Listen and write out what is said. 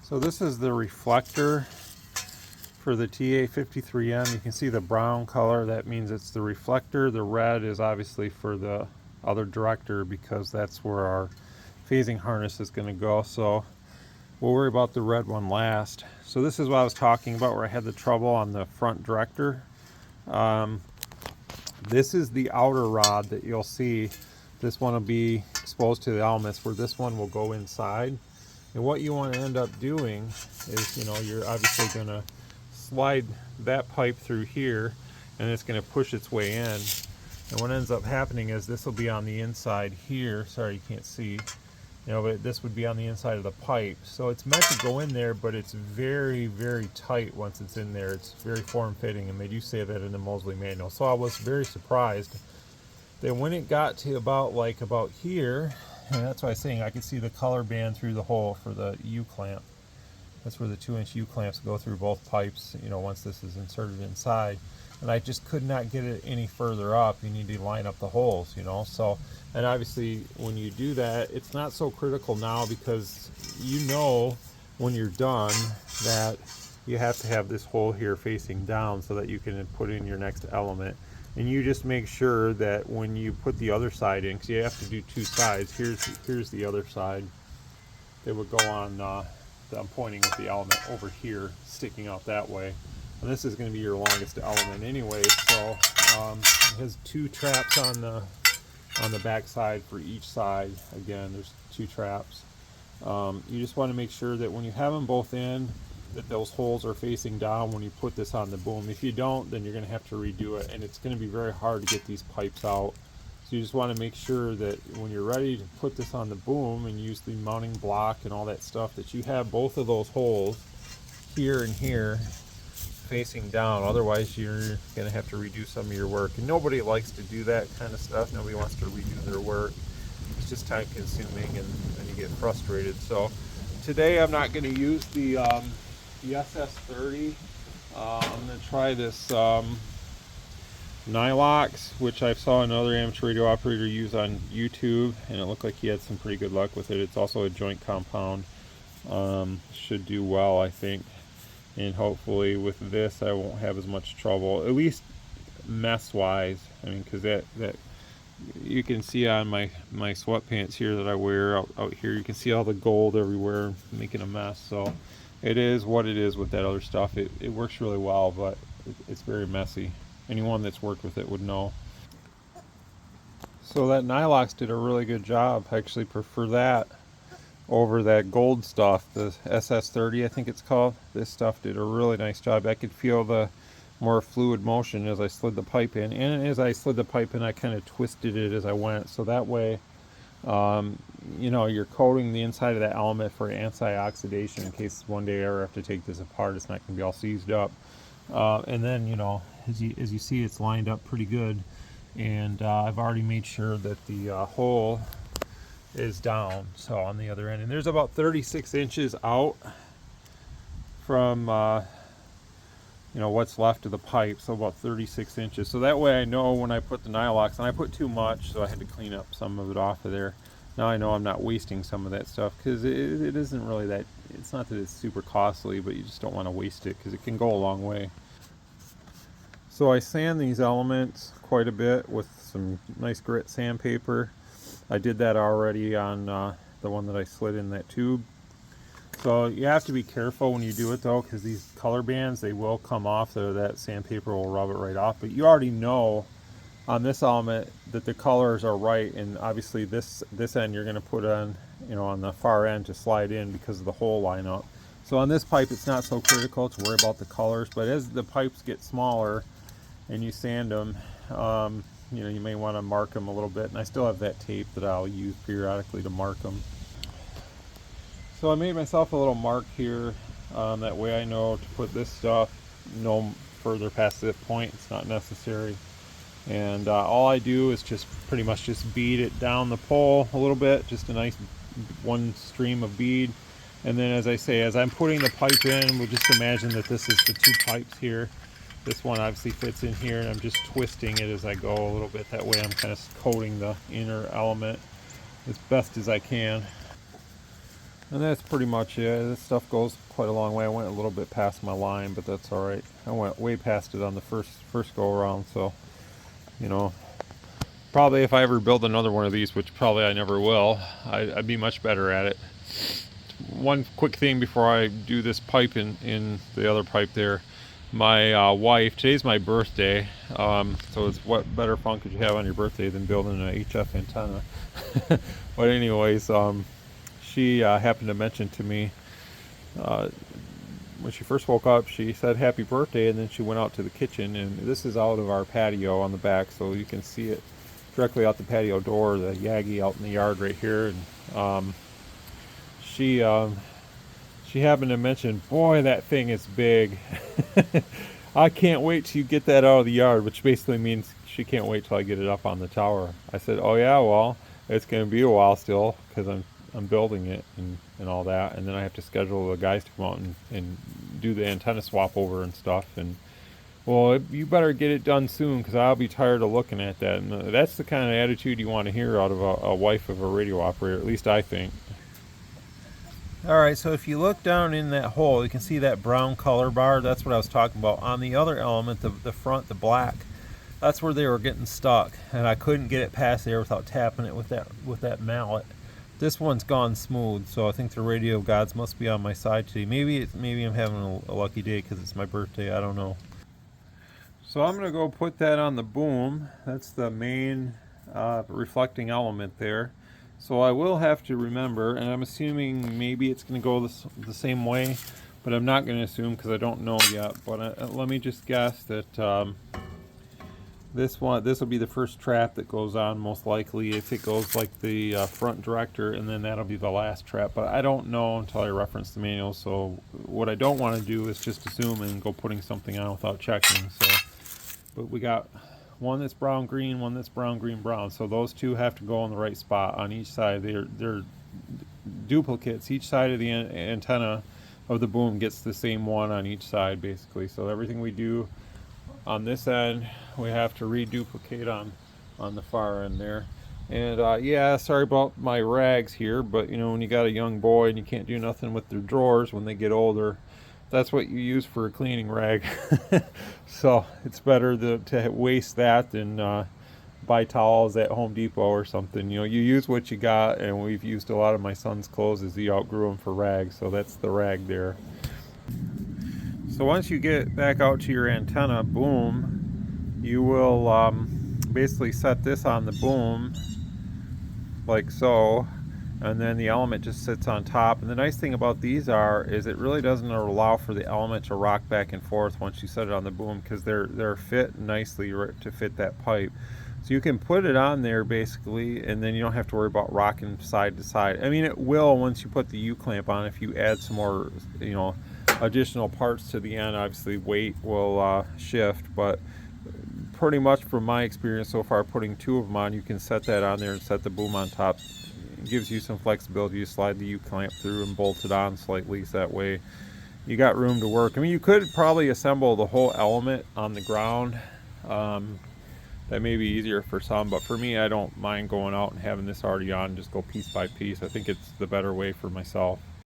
So this is the reflector for the TA-53M. You can see the brown color, that means it's the reflector. The red is obviously for the other director because that's where our phasing harness is going to go. So we'll worry about the red one last. So this is what I was talking about where I had the trouble on the front director. This is the outer rod that you'll see. This one will be exposed to the elements where this one will go inside. And what you want to end up doing is, you're obviously going to slide that pipe through here and it's going to push its way in. And what ends up happening is this will be on the inside here. Sorry, you can't see. But this would be on the inside of the pipe. So it's meant to go in there, but it's very, very tight once it's in there. It's very form-fitting, and they do say that in the Mosley manual. So I was very surprised that when it got to about here, and that's why I was saying I could see the color band through the hole for the U-clamp. That's where the 2-inch U-clamps go through both pipes, once this is inserted inside. And I just could not get it any further up. You need to line up the holes, So, and obviously when you do that, it's not so critical now because when you're done that you have to have this hole here facing down so that you can put in your next element. And you just make sure that when you put the other side in, because you have to do two sides, here's the other side that would go on, I'm pointing with the element over here, sticking out that way. And this is going to be your longest element anyway, so it has two traps on the back side for each side. Again, there's two traps. You just want to make sure that when you have them both in, that those holes are facing down when you put this on the boom. If you don't, then you're going to have to redo it, and it's going to be very hard to get these pipes out. So you just want to make sure that when you're ready to put this on the boom and use the mounting block and all that stuff, that you have both of those holes here and here facing down. Otherwise you're going to have to redo some of your work, and nobody likes to do that kind of stuff. Nobody wants to redo their work. It's just time consuming, and you get frustrated. So today I'm not going to use the SS30. I'm going to try this Nylox, which I saw another amateur radio operator use on YouTube, and it looked like he had some pretty good luck with it. It's also a joint compound. Should do well, I think. And hopefully with this I won't have as much trouble, at least mess wise. I mean, because that you can see on my sweatpants here that I wear out here, you can see all the gold everywhere making a mess. So it is what it is with that other stuff. It works really well, but it's very messy. Anyone that's worked with it would know. So that Nylox did a really good job. I actually prefer that over that gold stuff, the SS30 I think it's called. This stuff did a really nice job. I could feel the more fluid motion as I slid the pipe in, and as I slid the pipe in I kind of twisted it as I went, so that way you're coating the inside of that element for anti-oxidation in case one day I ever have to take this apart. It's not going to be all seized up. And then as you see, it's lined up pretty good, and I've already made sure that the hole is down, so on the other end, and there's about 36 inches out from what's left of the pipe, so about 36 inches. So that way I know when I put the Nylox, and I put too much, so I had to clean up some of it off of there. Now I know I'm not wasting some of that stuff, because it isn't really that, it's not that it's super costly, but you just don't want to waste it because it can go a long way. So I sand these elements quite a bit with some nice grit sandpaper. I did that already on the one that I slid in that tube. So you have to be careful when you do it though, because these color bands, they will come off, so that sandpaper will rub it right off. But you already know on this element that the colors are right, and obviously this end you're going to put on, on the far end to slide in because of the hole lineup. So on this pipe it's not so critical to worry about the colors, but as the pipes get smaller and you sand them, you may want to mark them a little bit, and I still have that tape that I'll use periodically to mark them. So I made myself a little mark here, that way I know to put this stuff no further past this point. It's not necessary, and all I do is just pretty much just bead it down the pole a little bit, just a nice one stream of bead. And then as I say, as I'm putting the pipe in, we'll just imagine that this is the two pipes here. This one obviously fits in here, and I'm just twisting it as I go a little bit. That way I'm kind of coating the inner element as best as I can. And that's pretty much it. This stuff goes quite a long way. I went a little bit past my line, but that's all right. I went way past it on the first go around, so you know, probably if I ever build another one of these, which probably I never will, I'd be much better at it. One quick thing before I do this pipe in the other pipe there. My wife, today's my birthday, so it's what better fun could you have on your birthday than building an HF antenna. But anyways, she happened to mention to me when she first woke up, she said happy birthday, and then she went out to the kitchen, and this is out of our patio on the back, so you can see it directly out the patio door, the Yagi out in the yard right here. And she happened to mention, boy, that thing is big. I can't wait till you get that out of the yard, which basically means she can't wait till I get it up on the tower. I said, oh yeah, well, it's going to be a while still, because I'm building it and all that, and then I have to schedule the guys to come out and do the antenna swap over and stuff. And well, you better get it done soon, because I'll be tired of looking at that. And that's the kind of attitude you want to hear out of a wife of a radio operator, at least I think. Alright, so if you look down in that hole, you can see that brown color bar. That's what I was talking about. On the other element, the front, the black, that's where they were getting stuck, and I couldn't get it past there without tapping it with that mallet. This one's gone smooth, so I think the radio gods must be on my side today. Maybe I'm having a lucky day because it's my birthday. I don't know. So I'm gonna go put that on the boom. That's the main reflecting element there. So I will have to remember, and I'm assuming maybe it's going to go the same way, but I'm not going to assume because I don't know yet. But let me just guess that this will be the first trap that goes on, most likely, if it goes like the front director, and then that'll be the last trap. But I don't know until I reference the manual. So what I don't want to do is just assume and go putting something on without checking. So, but we got one that's brown green, one that's brown green brown, so those two have to go in the right spot on each side. They're duplicates. Each side of the antenna of the boom gets the same one on each side, basically. So everything we do on this end, we have to reduplicate on the far end there. And yeah, sorry about my rags here, but you know, when you got a young boy and you can't do nothing with their drawers when they get older, that's what you use for a cleaning rag. So it's better to waste that than buy towels at Home Depot or something. You know, you use what you got, and we've used a lot of my son's clothes as he outgrew them for rags, so that's the rag there. So once you get back out to your antenna boom, you will basically set this on the boom like so, and then the element just sits on top. And the nice thing about these is it really doesn't allow for the element to rock back and forth once you set it on the boom, because they're fit nicely to fit that pipe. So you can put it on there basically, and then you don't have to worry about rocking side to side. I mean, it will once you put the U-clamp on. If you add some more, you know, additional parts to the end, obviously weight will shift, but pretty much from my experience so far, putting two of them on, you can set that on there and set the boom on top. It gives you some flexibility. You slide the U-clamp through and bolt it on slightly, so that way you got room to work. I mean, you could probably assemble the whole element on the ground. That may be easier for some, but for me, I don't mind going out and having this already on, just go piece by piece. I think it's the better way for myself.